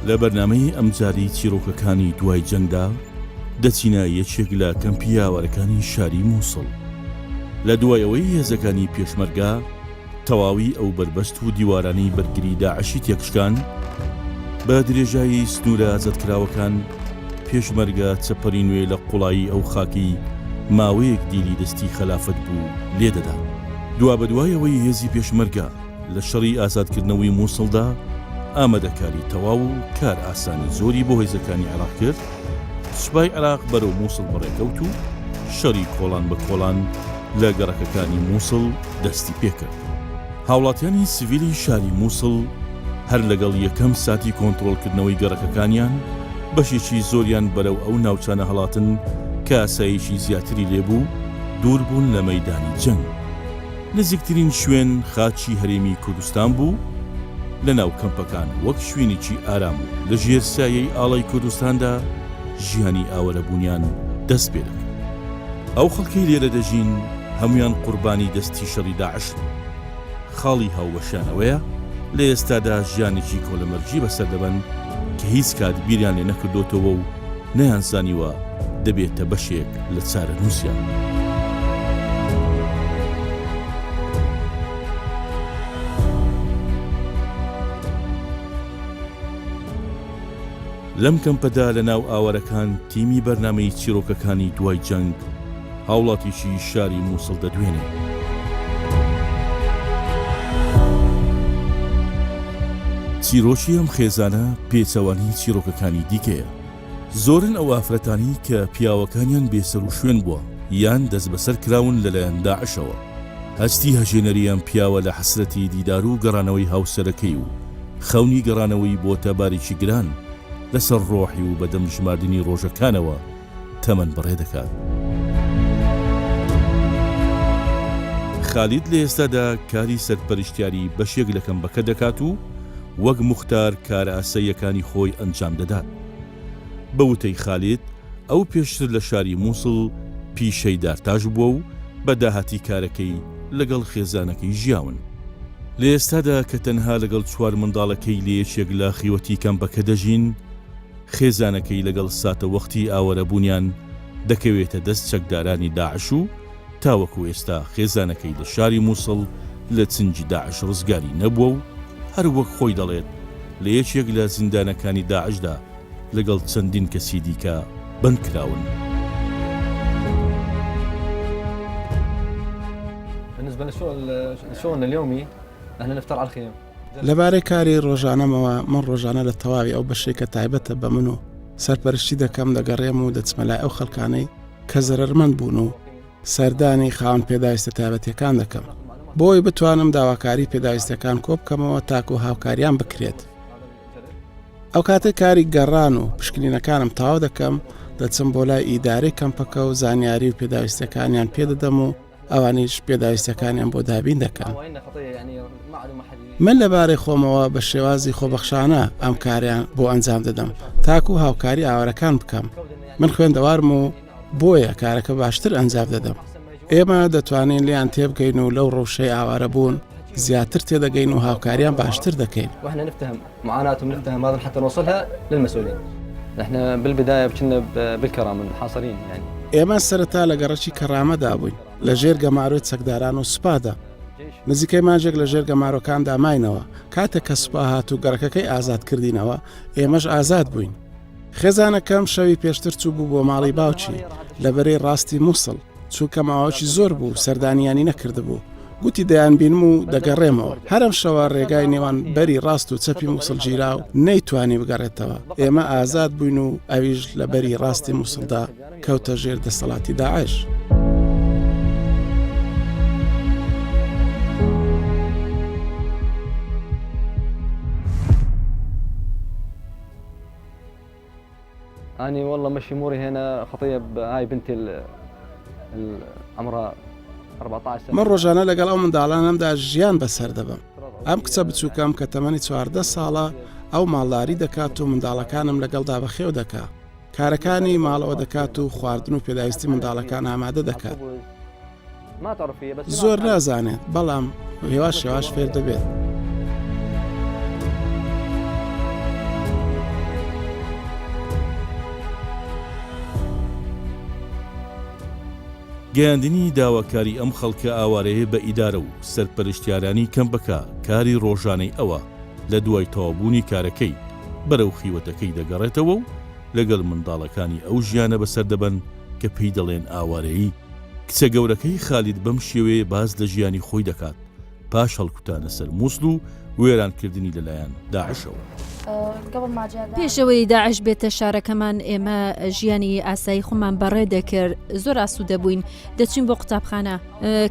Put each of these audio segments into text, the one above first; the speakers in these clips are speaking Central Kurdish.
لە بەرنامەی ئەمجاری چیرۆکەکانی دوای جەنگدا دەچینە یەکێک لە کەمپی یاوەرەکانی شاری مووسڵ. لە دوایەوەی هێزەکانی پێشمەرگا تەواوی ئەو بربەست و دیوارانەی بەرگری داعشی تێکشکان بە درێژایی سنوورە ئازادکراوەکان پێشمەرگە چەپەری نوێ لە قوڵایی ئەو خاکی ماوەیەک دیلی دەستی خەلافەت بوو لێدەدا. دوا بە دوایەوەی هێزی پێشمەرگە لە شەڕی ئازادکردنەوەی مووسڵدا ئامادەکاری تەواو و کار ئاسانی زۆری بۆ هێزەکانی عێراق کرد، سوپای عێراق بەرەو مووسڵ بەڕێکەوت و شەڕی کۆڵان بە کۆڵان لە گەڕەکەکانی مووسڵ دەستی پێکرد. هاوڵاتیانی سڤیلی شاری مووسڵ هەر لەگەڵ یەکەم ساتی کۆنتڕۆڵکردنەوەی گەڕەکەکانیان بەشێکی زۆریان بەرەو ئەو ناوچانە هەڵاتن کە ئاسایشی زیاتری لێبوو دوور بوون لە مەیدانی جەنگ. نزیکترین شوێن خاچی هەرێمی کوردستان بوو، لە ناو کەمپەکان وەک شوێنێکی ئارام و لە ژێر سایەی ئاڵای کوردستاندا ژیانی ئاوەرەبوونیان دەست پێ دەکرد. ئەو خەڵکی لێرە دەژین هەمویان قوربانی دەستی شەڕی داعش. خاڵی هاوبەشانەوەیە لە ئێستادا ژیانێکی کۆلەمەرجی بەسەر دەبەن کە هیچ کات بیریان لێ نەکردوتەوە و نەیانزانیوە دەبێتە بەشێک لە چارە نووسیان. لەم کەمپەدا لە ناو ئاوارەکان تیمی بەرنامەی چیرۆکەکانی دوای جەنگ هاوڵاتیشی شاری مووسڵ دەدوێنێ. چیرۆکی ئەم خێزانە پێچەوانی چیرۆکەکانی دیکەیە. زۆرن ئەو ئافرەتانی کە پیاوەکانیان بێسەر و شوێن بووە یان دەست بەسەر کراون لەلایەن داعشەوە. هەستی هەژێنەریان پیاوە لە حەسرەتی دیدار و گەڕانەوەی هاوسەرەکەی و خەونی گەڕانەوەی بۆتە بارێکی گران لەسەر ڕۆحی و بەدەم ژماردنی ڕۆژەکانەوە تەمەن بڕێ دەکات. خالید لە ئێستادا کاری سەرپەرشتیاری بەشێک لە کەمپەکە دەکات و وەک موختار کارە ئاساییەکانی خۆی ئەنجام دەدات. بە وتەی خالید ئەو پێشتر لە شاری مووسڵ پیشەی دارتاژ بووە و بە داهاتی کارەکەی لەگەڵ خێزانەکەی ژیاون. لە ئێستادا کە تەنها لەگەڵ چوار منداڵەکەی لە یەکێک لە خیوەتی کەمپەکە دەژین، خێزانەکەی لەگەڵ ساتە وەختی ئاوەرەبوونیان دەکەوێتە دەست چەکدارانی داعش و تاوەکو ئێستا خێزانەکەی لە شاری مووسڵ لە چنجی داعش ڕزگاری نەبووە و هەر وەک خۆی دەڵێت لە یەکێک لە زیندانەکانی داعشدا لەگەڵ چەندین کەسی دیکە بەند کراون. بالنسبة لشغلنا اليومي احنا نفطر على الخيام. لەبارەی کاری ڕۆژانەمەوە من ڕۆژانە لە تەواوی ئەو بەشێکە تایبەتە بە من و سەرپەرشتی دەکەم دەگەڕێم و دەچمە لای ئەو خەڵکانەی کە زەرەرمەند بوون و سەردانی خاوەن پێداویستە تایبەتیەکان دەکەم بۆی بتوانم داواکاری پێداویستەکان کۆ بکەمەوە تاکو هاوکاریان بکرێت. ئەو کاتێک کاری گەڕان و پشکنینەکانم تاوا دەکەم دەچم بۆ لای ئیدارەی کەمپەکە و زانیاری و پێداویستەکانیان پێدەدەم و ئەوانیش پێداویستەکانیان بۆ دابین دەکەن. من لەبارەی خۆمەوە بە شێوازی خۆبەخشانە ئەم کاریان بۆ ئەنجام دەدەم تاکو هاوکاری ئاوارەکان بکەم. من خوێندەوارم و بۆیە کارەکە باشتر ئەنجام دەدەم. ئێمە دەتوانین لیان تێبگەین و لەو ڕەوشەی ئاوارە بوون زیاتر تێدەگەین و هاوکاریان باشتر دەکەین. واحنا نفتهم معاناتهم نفتهم هذا حتى نوصلها للمسؤولين. نحن بالبداية كنا بالكرامة حاصرين يعني. ئێمە سەرەتا لە گەڕەکی کەرامەدا بووین لە ژێر گەماروی چەکداران و سوپادا. نزیکەی ماژێک لە ژێر گەمارۆکاندا ماینەوە. کاتێک کە سوپا هات و گەڕەکەکەی ئازاد کردینەوە ئێمەش ئازاد بووین. خێزانەکەم شەوی پێشتر چوو بوو بۆ ماڵی باوچی لە بەرەی ڕاستی مووسڵ چووکە ماوەکی زۆر بوو سەردانیانی نەکردبوو. گوتی دەیان بینم و دەگەڕێمەوە. هەرم شەوە ڕێگای نێوان بەری ڕاست و چەپی مووسڵ گیرا و نەیتوانی بگەڕێتەوە. ئێمە ئازاد بووین و ئەویش لە بەری ڕاستی مووسڵدا کەوتە ژێر دەسەڵاتی داعش. أنا والله مشي أموري هنا خطية هاي بنتي عمرها 14 سنة. من ڕۆژانە لەگەڵ ئەو منداڵانمدا ژیان بەسەر دەبم. ئەم کچە بچووکەم کە تەمەنی 14 ساڵە ئەو ماڵداری دەکات و منداڵەکانم لەگەڵدا بەخێو دەکات. کارەکانی ماڵەوە دەکات و خواردن و پێداویستی منداڵەکان ئامادە دەکات. زۆر نازانێت بەڵام هێواش فێر دەبێت. گەیاندنی داواکاری ئەم خەڵکە ئاوارەیە بە ئیدارە و سەرپەرشتیارانی کەم بکە کاری ڕۆژانەی ئەوە لە دوای تەوابوونی کارەکەی بەرەو خیوەتەکەی دەگەڕێتەوە و لەگەڵ منداڵەکانی ئەو ژیانە بەسەر دەبەن کە پێی دەڵێن ئاوارەیی. کچە گەورەکەی خالید بەم شێوەیە باز لە ژیانی خۆی دەکات پاش هەڵکوتانە سەر مووسڵ و وێرانکردنی لەلایەن داعشەوە. پێشەوەی داعش بێتە شارەکەمان ئێمە ژیانی ئاسایی خۆمان بەڕێ دەکرد، زۆر ئاسوودە بووین، دەچین بۆ قوتابخانە،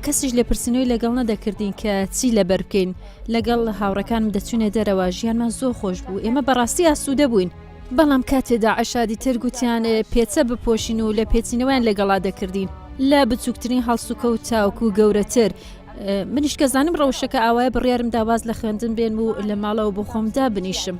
کەسیش لێ پرسینەوەی لەگەڵ نەدەکردین کە چی لەبەر بکەین، لەگەڵ هاوڕەکانم دەچونێ دەرەوە، ژیانمان زۆر خۆش بوو، ئێمە بەڕاستی ئاسوودە بووین. بەڵام کاتێدا عشادی ترگوتیان پێچە بپۆشین و لە پێچینەوەیان لەگەڵا دەکردین لە بچووکترین هەڵسوکەوت تاوکو گەورەتر. منیش کە زانم ڕەوشەکە ئاوایە بڕیارم داواز لە خوێندن بێن و لە ماڵەوە بۆ خۆمدا بنیشم.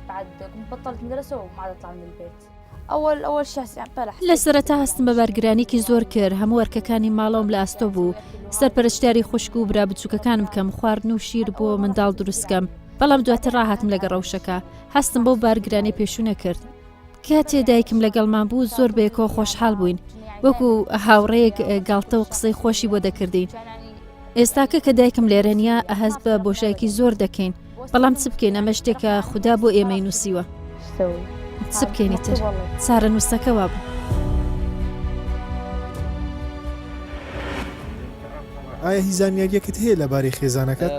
لە سەرەتا هەستم بە بارگرانێکی زۆر کرد، هەموو وەرکەکانی ماڵەوەم لە ئاستۆ بوو، سەرپەرشتیاری خوشک و برا بچووکەکانم کەم خواردن و شیر بۆ منداڵ دروستکەم. بەڵام دواتر ڕاهاتم لەگە ڕەوشەکە، هەستم بەو بارگرانی پێشوونە کرد. کاتێ دایکم لەگەڵمان بوو زۆر بەیەکەوە خۆشحاڵ بووین، وەکو هاوڕەیەک گاڵتە و قسەی خۆشی بۆ دەکردین. ئێستاکە کە دایکم لێرەنیا هەست بە بۆشایکی زۆر دەکەین، بەڵام چ بکەین، ئەمە شتێکە خوددا بۆ ئێمەی نووسیوە. چ بکەینی تر چارە نووسەکەوا بوو. ئایا هیچ زانیاریەکت هەیە لەبارەی خێزانەکەت؟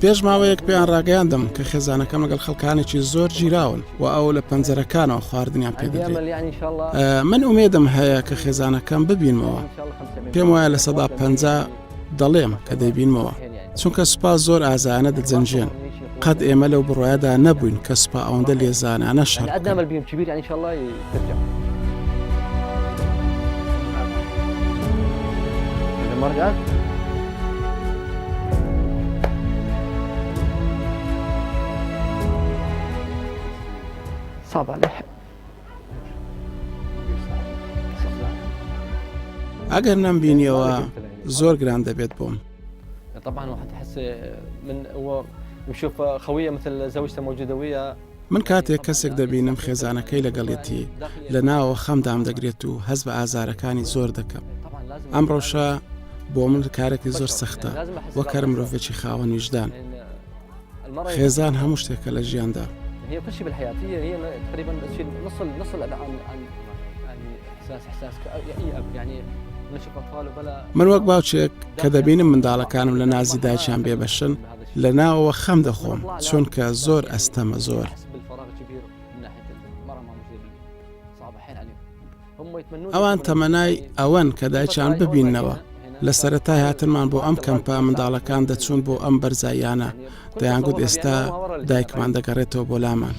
پێش ماوەیەک پێیان ڕاگەیاندم کە خێزانەکەم لەگەڵ خەڵکانێکی زۆر گیراون و ئەو لە پەنجەرەکانەوە خواردنیان پێدەدرێت. من ئومێدم هەیە کە خێزانەکەم ببینمەوە، پێم وایە لە 150 دەڵێم کە دەیبینمەوە، چونکە سوپا زۆر ئازانە دەجەنجێن، قەت ئێمە لەو بڕۆیەدا نەبووین کە سوپا ئەوەندە لێزانانە شەڕ صعب عليه. ئەگەر نەمبینیەوە زۆر گران دەبێت بۆم. طبعا واحد تحس من هو يشوف خويه مثل زوجته موجوده وياه. من کاتێک کەسێک دەبینم خێزانەکەی لەگەڵێتی لە ناوە خەمدام دەگرێت و هەست بە ئازارەکانی زۆر دەکەم. ئەم ڕۆژە بۆ من کارێکی زۆر سەختە، وەکەر مرۆڤێکی خاوەن ویژدان. خێزان هەموو شتێکە لە ژیاندا. هي كل شيء بالحياة هي تقريبا نص عن احساس اي اب يعني نشوف اطفال وبلا. من وەک باوچێک کە دەبینم منداڵەکانم لە نازی دایکیان بێبەشن لە ناوەوە خەم دەخۆم، چونکە زۆر ئەستەمە زۆر. ئەوان تەمەنای ئەوەن کە دایکیان ببیننەوە. لە سەرەتای هاتنمان بۆ ئەم کەمپا منداڵەکان دەچوون بۆ ئەم بەرزاییانە، دەیانگوت ئێستا دایکمان دەگەڕێتەوە بۆ لامان.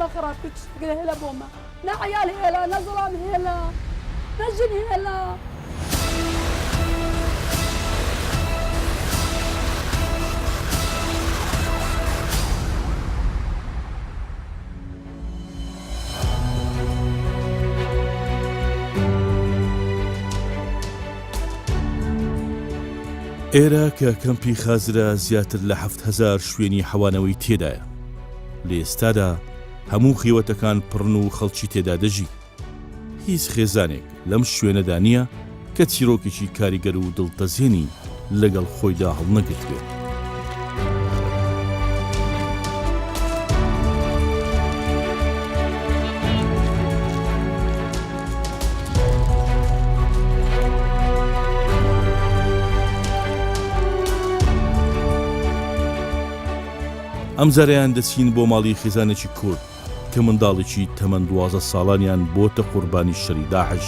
ما خراب كنت هلا بوما لا عيال هلا لا ظلام هلا لا جن هلا. ئێرە کە کەمپی خازرە زیاتر لە 7,000 شوێنی حەوانەوەی تێدایە. لە ئێستادا هەموو خێوەتەکان پڕن و خەڵکی تێدا دەژی. هیچ خێزانێک لەم شوێنەدا نییە کە چیرۆکێکی کاریگەر و دڵتەزێنی لەگەڵ خۆیدا هەڵنەگرتوێت. ئەم زاریان دەچین بۆ ماڵی خێزانێکی کورد کە منداڵێکی تەمەن 12 ساڵانیان بۆتە قوربانی شەری داعش.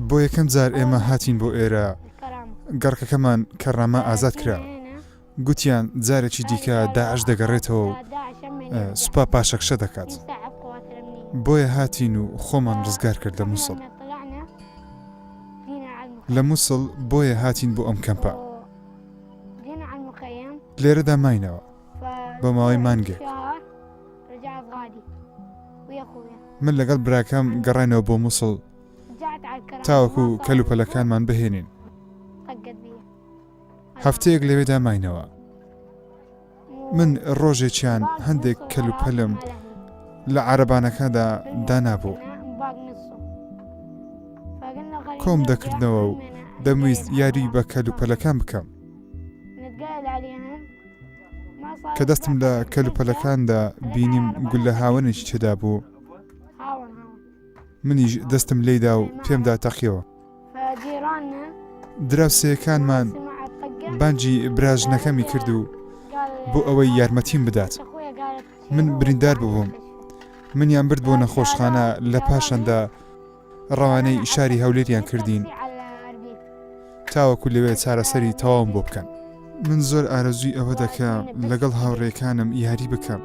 بۆ یەکەم جار ئێمە هاتین بۆ ئێرە گەڕکەکەمان کەڕامە ئازاد کرا. گوتیان جارێکی دیکە داعش دەگەڕێتەوە و سوپا پاشەکشە دەکات. بۆیە هاتین و خۆمان ڕزگار کرد لە مووسڵ. لە مووسڵ بۆیە هاتین بۆ ئەم کەمپە. لێرەدا ماینەوە بە ماوەی مانگێک. من لەگەڵ براکەم گەڕاینەوە بۆ مووسڵ تاوەکو کەلوپەلەکانمان بهێنین. هەفتەیەک لەوێدا ماینەوە. من ڕۆژێکیان هەندێک کەلوپەلم لە عەرەبانەکەدا دانابوو. کۆم دەکردنەوە و دەمویست یاری بە کەلوپەلەکان بکەم. کە دەستم لە کەلوپەلەکاندا بینیم گول لە هاوەنێکی تێدا بوو، منیش دەستم لێدا و پێمدا تەقیەوە. دراوسەکانمان بانجی براژنەکەمی کرد و بۆ ئەوەی یارمەتیم بدات. من بریندار ببووم. منیان برد بۆ نەخۆشخانە لە پاشاندا ڕەوانەی شاری هەولێریان کردین تاوەکو لەوێ چارەسەری تەواوم بۆ بکەن. من زۆر ئارەزووی ئەوە دەکەم لەگەڵ هاوڕێکانم یاری بکەم.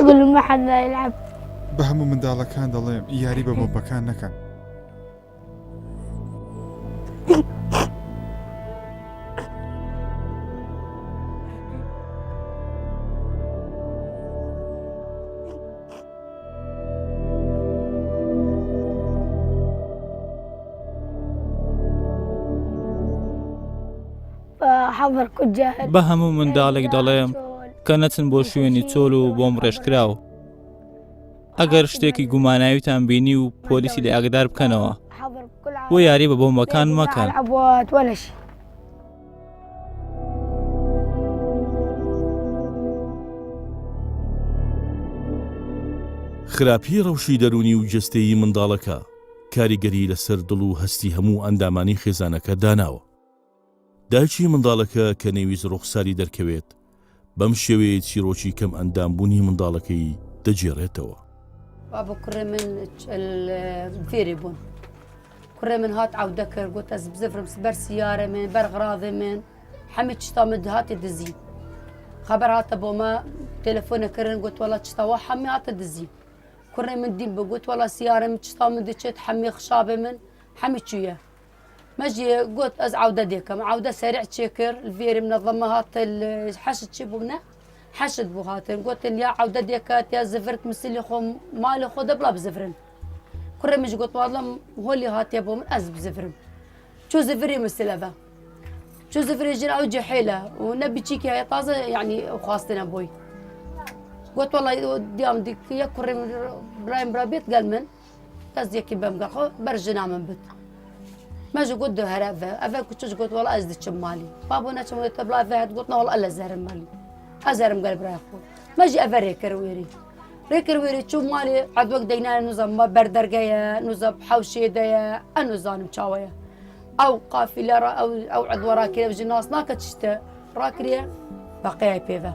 يقولوا ما حدا يلعب. بە هەموو منداڵەکان دەڵێم یاری بە مۆبەکان نەکەن. بە هەموو منداڵێک دەڵێم کە نەچن بۆ شوێنی چۆل و بۆم ڕێژکراوە. ئەگەر شتێکی گوماناویتان بینی و پۆلیسی لە ئاگدار بکەنەوە بۆ یاری بە بۆمبەکان مەکەن. خراپی ڕەوشی دەرونی و جستەیی منداڵەکە کاریگەری لەسەر دڵ و هەستی هەموو ئەندامانی خێزانەکە داناوە. دایکی منداڵەکە کە نەویست ڕوخساری دەرکەوێت بەم شێوەیە چیرۆکی کەم ئەندامبوونی منداڵەکەی دەجێڕێتەوە. بابا كري من الفيري بون كري من هات عودة كر قلت از بزفرم بر سيارة من بر غراضي من حمي تشتا مد هاتي دزي خبر هات بوما تليفون كرن قلت والله تشتا حمي هات دزي كري من دين بقولت والله سيارة من تشتا مد تشت حمي خشابة من حمي تشويه مجي قلت از عودة ديكم عودة سريع تشكر الفيري منظمة هات الحشد شبونا حشد بو هاتن قلت يا عودة ديكات يا زفرت مسلي خو مالي خو دبلا بزفرن كره مش قلت والله هولي هات يا بو من از بزفرن شو زفري مسلبه شو زفريجين أو جحيلة ونبي تشيكي هي طازة يعني وخاصتنا أبوي. قلت والله ديام ديك يا كريم برايم برابيت قال من تزيكي بام قال برجنا من بيت ما جو قد هرافة أفا كنتش قلت والله أزدي شمالي بابونا شمالي تبلا فهد قلتنا والله ألا زهر مالي أزهرم قال براي أخوي ما جي أفا ريكر ويري شو مالي عد وقت دينا نظام بردر جاية نظام حوشي دايا النظام مشاوية أو قافلة أو عد وراكي وجناس ناكتشتا راكرية بقية بيفا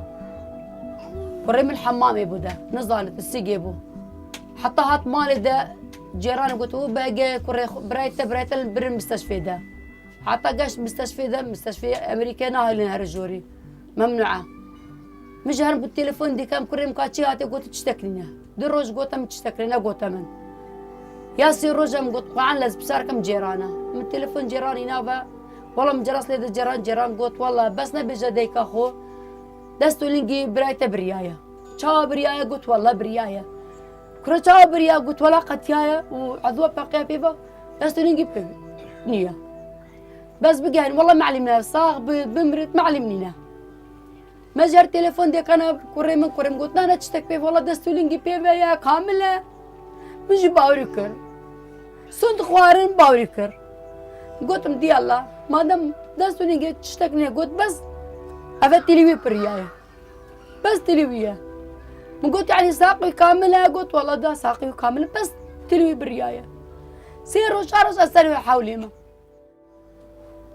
وريم الحمام يبودا نزانت السيجيبو حتى هات مالي دا جيران قلت هو باقي كوري برايته البرن مستشفى دا حتى قاش مستشفى امريكا ناهل هرجوري ممنوعه مش هرب بالتليفون دي كام كوري مكاتشي هاتي قلت تشتكلينا دروج قلت تشتكلينا قلت من ياسي روجم قلت قاعن لز بسار كم جيرانه من التليفون جيراني نافا والله مجرس لي جيران قلت والله بس نبي جديك اخو دستو لنجي برايته بريايه شا بريايه قلت والله بريايه كرة بريا قلت ولا قتيايا وعذوة باقية بيبا دستو لنجي بيبا نية بس بقى والله ما علمنا صاغ بمرت ما علمنينا ما جر تليفون ديك انا كريم قلت انا تشتك بيبا والله دستو لنجي بيبا يا كاملة مجي باوريكر صند خوارن باوريكر قلت مدي الله ما دام دستو لنجي تشتكني قلت بس أفا تلوي بريايا بس تلويه قلت يعني ساقي كاملة قلت والله ده ساقي كاملة بس تلوي برياية سيروا شارج أسألوا حولي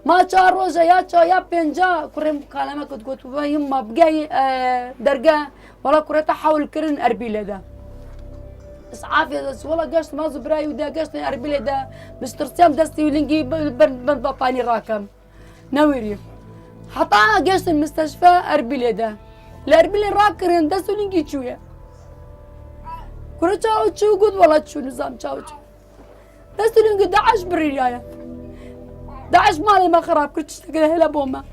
ما شار روجا يا بينجا كريم كلامك قلت يما بقاي درجة والله كريت أحاول كرن أربيلة ده إسعافي والله قشت ما زبراي وده قشت أربيلة ده مسترسيام دستي ولنجي بطاني راكم نويري حتى أنا قشت المستشفى أربيلة ده الأربيلة راكرن دستو لنجي شوية كرة شاو شو قد والله شو نظام شاو شو دستو لنجي 11 برياية 11 مالي ما خراب كنت تشتغل هلا بوما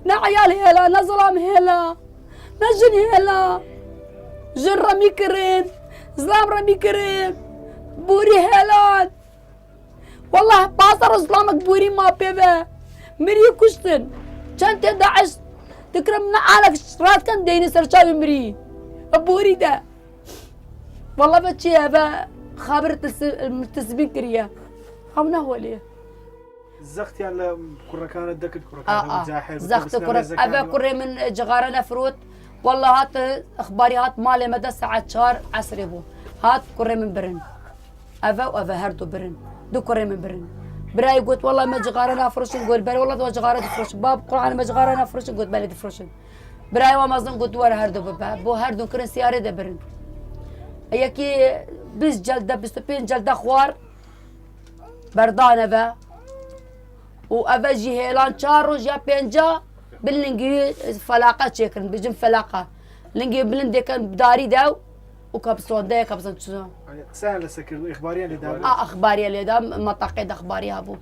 نا عيال هلا نا ظلام هلا نا جن هلا جن رمي كرين ظلام رمي كرين بوري هلان والله باصر ظلامك بوري ما بيبا مري كشتن كانت 11 تكرمنا على شرات كان ديني سرشاوي مري بوري ده والله بتشي هذا خابر المتسبين كريا خمنا هو ليه زخت يلا كرة كانت دكت كرة كانت زاحر زخت كرة أبا كرة من جغارنا فروت والله هات أخباري هات مالي مدى ساعة شهر عصري بو هات كرة من برن أبا هردو برن دو كرة من برن براي قلت والله ما جغارنا فرشن قول بالي والله دو جغارة فرش باب قرآن ما جغارنا فرشن قلت بالي فرشن براي وما ظن قلت ورا هردو بو هردو كرن سيارة ده برن ياكي بس جلدة بستبين جلدة خوار بردانة با وأبا جيهلان شارو جا بينجا باللنجي فلاقة شكرن بجم فلاقة لنجي بلندي كان بداري داو وكابسون دا كابسون شو سهل سكر إخباريا لدام أخباريا لدام متقد أخباريا أبو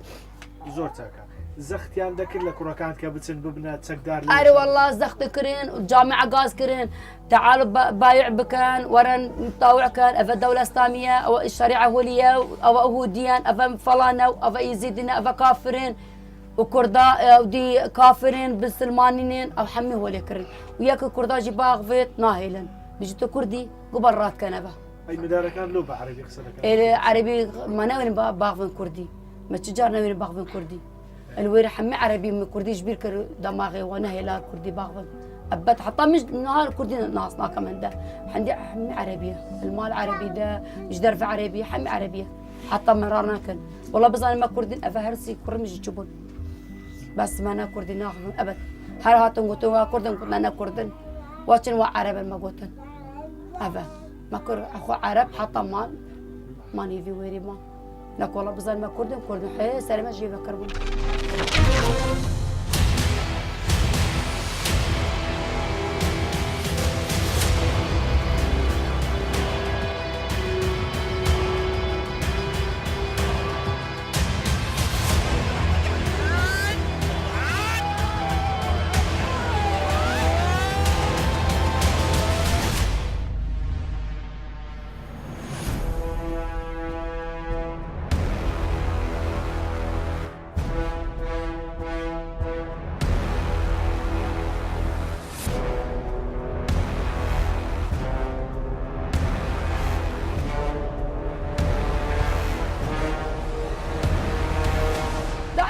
زور تاكا زخت يان ذاك اللي كرة كانت كابتن ببنات سكدار أري والله زخت كرين وجامعة غاز كرين تعالوا بايع بكان ورن مطاوع كان أفا دولة إسلامية أو الشريعة هولية أو أهوديان أفا فلانا أو يزيدين أفا كافرين وكردا ودي كافرين بالسلمانيين أو حمي هولي كرين وياك كردا جباغ فيت ناهيلا بيجتو كردي قبل رات كان أبا أي مدارة كان لوبة عربي خسرك عربي ما ناوين باغفن كردي ما تجار ناوين باغفن كردي الوير حمي عربي من كردي جبير كر دماغي وانا هلا كردي باغفن ابد حتى مش نهار كردي ناقصنا كمان ده عندي حمي عربيه المال عربي ده جدر في عربيه حمي عربيه حتى مرارنا كان والله بس انا ما كردي افهرسي كرمج جبون بس ما انا كردي ناخذ ابد هر هاتن قلتوا كردن كنا انا كردن واتن وعرب ما قلتن ابا ما كر اخو عرب حتى مال ما نيفي ويري ما لك والله بزال ما كردن حي سلامة جيبه كربون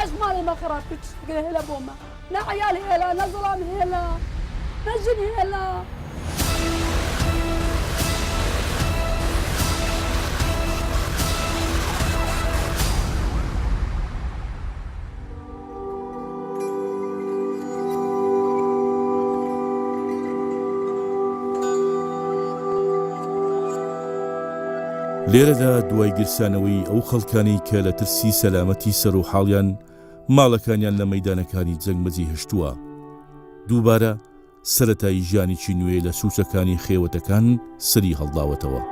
داعش مالي ما خرب هلا بوما لا عيالي هلا لا ظلام هلا لا جن هلا. لێرەدا دوای گرسانەوەی ئەو خەڵکانی کە لە ترسی سەلامەتی سەر و حاڵیان ماڵەکانیان لە مەیدانەکانی جەنگ بەجێ هێشتووە، دووبارە سەرەتایی ژیانێکی نوێ لە سووچەکانی خێوەتەکان سەری هەڵداوەتەوە.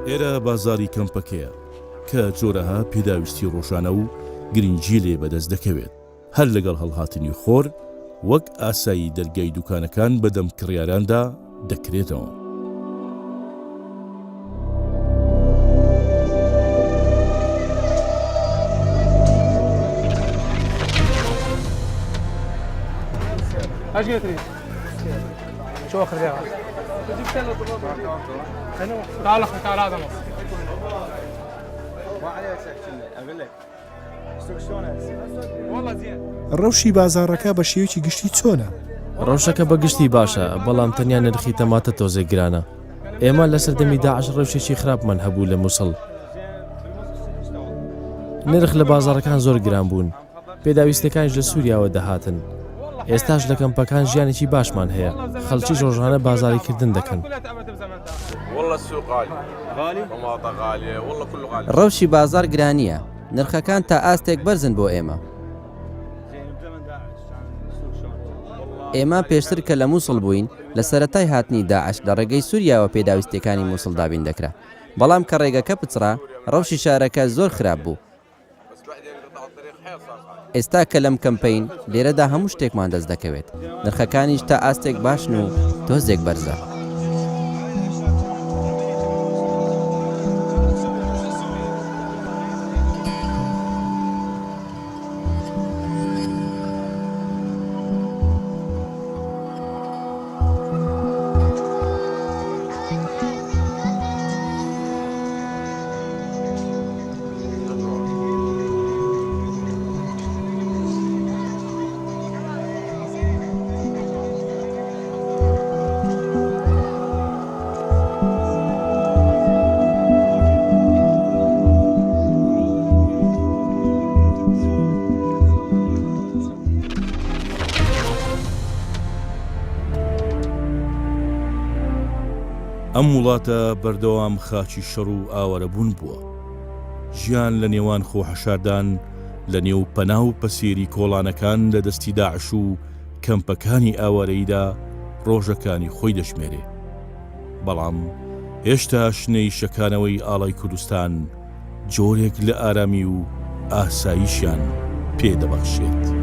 ئێرە بازاری کەمپەکەیە کە جۆرەها پێداویستی ڕۆژانە و گرنگی لێ بەدەست دەکەوێت، هەر لەگەڵ هەڵهاتنی خۆر وەک ئاسایی دەرگای دوکانەکان بەدەم کڕیاراندا دەکرێتەوە. ايش قلت لي؟ شو اخر جاي؟ تعال اخي تعال هذا مصر. ڕەوشی بازاڕەکە بە شێوکی گشتی چۆنە؟ ڕەوشەکە بە گشتی باشە، بەڵام تەنیا نرخی تەماتە تۆزێک گرانە. ئێمە لە سەردەمی داعش ڕەوشێکی خراپمان هەبوو لە مووسڵ. نرخ لە بازاڕەکان زۆر گران بوون، پێداویستەکانش لە سووریاوە دەهاتن. ئێستاش لە کەمپەکان ژیانێکی باشمان هەیە، خەڵکی ڕۆژانە بازاڕیکردن دەکەن. ڕەوشی بازار گرانیە، نرخەکان تا ئاستێک بەرزن بۆ ئێمە. ئێمە پێشتر کە لە مووسڵ بووین لە سەرەتای هاتنی داعش لە ڕێگەی سووریاوە پێداویستەکانی مووسڵ دابین دەکرا، بەڵام کە ڕێگەکە پچڕا ڕەوشی شارەکە زۆر خراپ بوو. ئێستا کە لەم کەمپەین لێرەدا هەموو شتێکمان دەست دەکەوێت، نرخەکانیش تا ئاستێک باشن و تۆزێک بەرزە. ئەم وڵاتە بەردەوام خاچی شەڕ و ئاوەرەبوون بووە، ژیان لە نێوان خۆحەشاردان لە نێو پەنا و پەسێری کۆڵانەکان لە دەستی داعش و کەمپەکانی ئاوارەییدا ڕۆژەکانی خۆی دەشمێرێ، بەڵام هێشتا شنەی شەکانەوەی ئاڵای کوردستان جۆرێک لە ئارامی و ئاساییشیان پێدەبەخشێت.